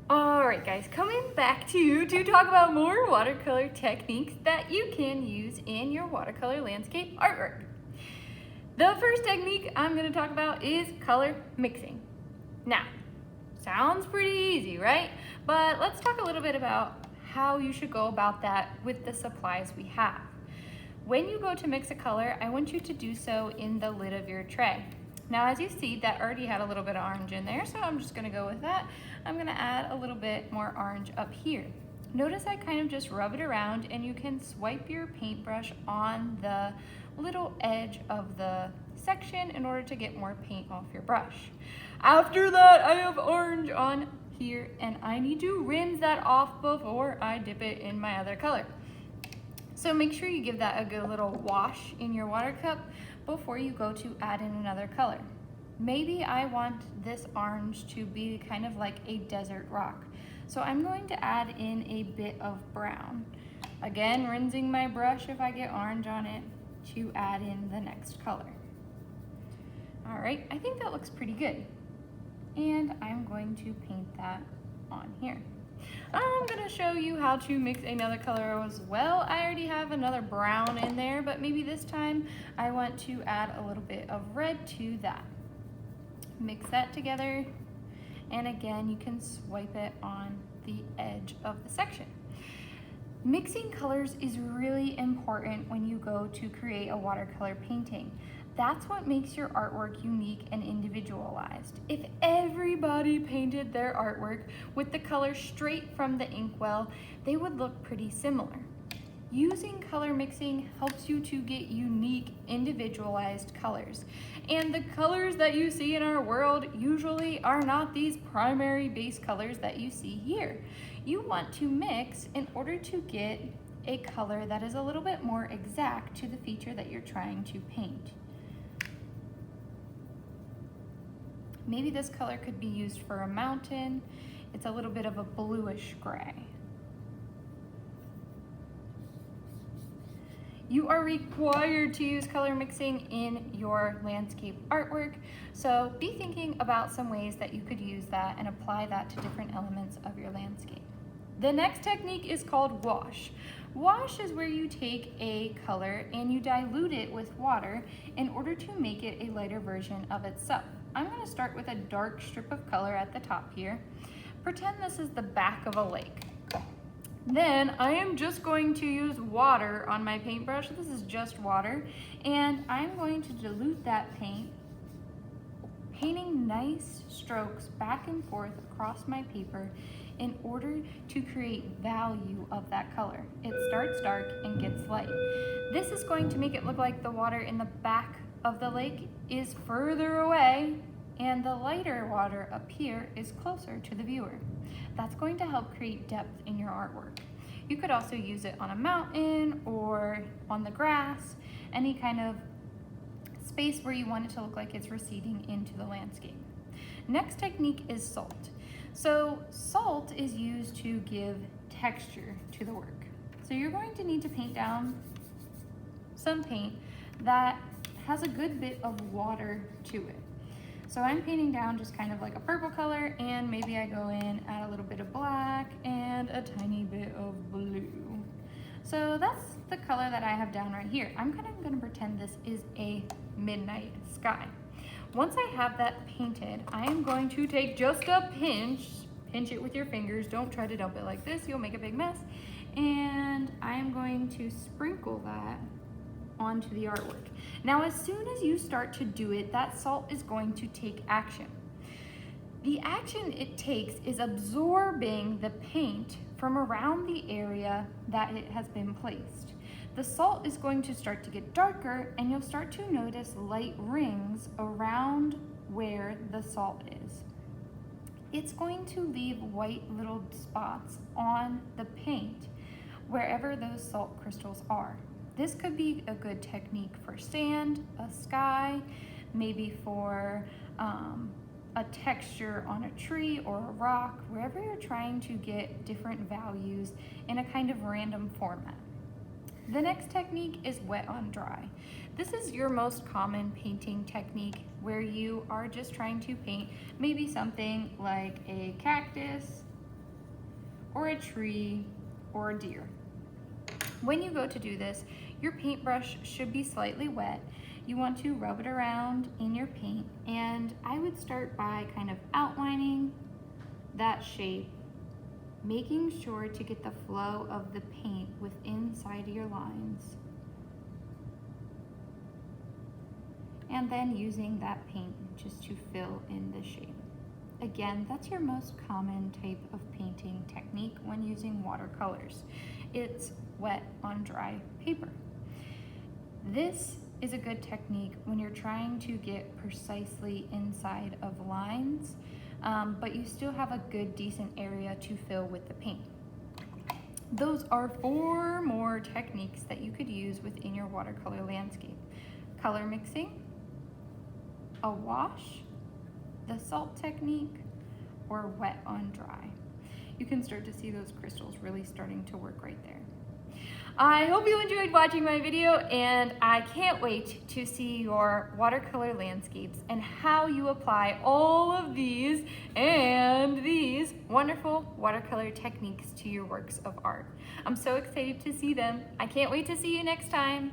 Alright guys, coming back to you to talk about more watercolor techniques that you can use in your watercolor landscape artwork. The first technique I'm going to talk about is color mixing. Now, sounds pretty easy, right? But let's talk a little bit about how you should go about that with the supplies we have. When you go to mix a color, I want you to do so in the lid of your tray. Now, as you see, that already had a little bit of orange in there, so I'm just gonna go with that. I'm gonna add a little bit more orange up here. Notice I kind of just rub it around, and you can swipe your paintbrush on the little edge of the section in order to get more paint off your brush. After that, I have orange on here, and I need to rinse that off before I dip it in my other color. So make sure you give that a good little wash in your water cup before you go to add in another color. Maybe I want this orange to be kind of like a desert rock. So I'm going to add in a bit of brown. Again, rinsing my brush if I get orange on it to add in the next color. All right, I think that looks pretty good. And I'm going to paint that on here. I'm gonna show you how to mix another color as well. I already have another brown in there, but maybe this time I want to add a little bit of red to that. Mix that together, and again, you can swipe it on the edge of the section. Mixing colors is really important when you go to create a watercolor painting. That's what makes your artwork unique and individualized. If everybody painted their artwork with the color straight from the inkwell, they would look pretty similar. Using color mixing helps you to get unique, individualized colors. And the colors that you see in our world usually are not these primary base colors that you see here. You want to mix in order to get a color that is a little bit more exact to the feature that you're trying to paint. Maybe this color could be used for a mountain. It's a little bit of a bluish gray. You are required to use color mixing in your landscape artwork, so be thinking about some ways that you could use that and apply that to different elements of your landscape. The next technique is called wash. Wash is where you take a color and you dilute it with water in order to make it a lighter version of itself. I'm going to start with a dark strip of color at the top here. Pretend this is the back of a lake. Then I am just going to use water on my paintbrush. This is just water. And I'm going to dilute that paint, painting nice strokes back and forth across my paper in order to create value of that color. It starts dark and gets light. This is going to make it look like the water in the back of the lake is further away and the lighter water up here is closer to the viewer. That's going to help create depth in your artwork. You could also use it on a mountain or on the grass, any kind of space where you want it to look like it's receding into the landscape. Next technique is salt. So salt is used to give texture to the work. So you're going to need to paint down some paint that has a good bit of water to it. So I'm painting down just kind of like a purple color, and maybe I go in, add a little bit of black and a tiny bit of blue. So that's the color that I have down right here. I'm kind of gonna pretend this is a midnight sky. Once I have that painted, I am going to take just a pinch it with your fingers. Don't try to dump it like this, you'll make a big mess. And I am going to sprinkle that onto the artwork. Now, as soon as you start to do it, that salt is going to take action. The action it takes is absorbing the paint from around the area that it has been placed. The salt is going to start to get darker, and you'll start to notice light rings around where the salt is. It's going to leave white little spots on the paint wherever those salt crystals are. This could be a good technique for sand, a sky, maybe for a texture on a tree or a rock, wherever you're trying to get different values in a kind of random format. The next technique is wet on dry. This is your most common painting technique where you are just trying to paint maybe something like a cactus or a tree or a deer. When you go to do this, your paintbrush should be slightly wet. You want to rub it around in your paint, and I would start by kind of outlining that shape, making sure to get the flow of the paint within inside your lines, and then using that paint just to fill in the shape. Again, that's your most common type of painting technique when using watercolors. It's wet on dry paper. This is a good technique when you're trying to get precisely inside of lines, but you still have a good, decent area to fill with the paint. Those are 4 more techniques that you could use within your watercolor landscape: color mixing, a wash, the salt technique, or wet on dry. You can start to see those crystals really starting to work right there. I hope you enjoyed watching my video, and I can't wait to see your watercolor landscapes and how you apply all of these and these wonderful watercolor techniques to your works of art. I'm so excited to see them. I can't wait to see you next time.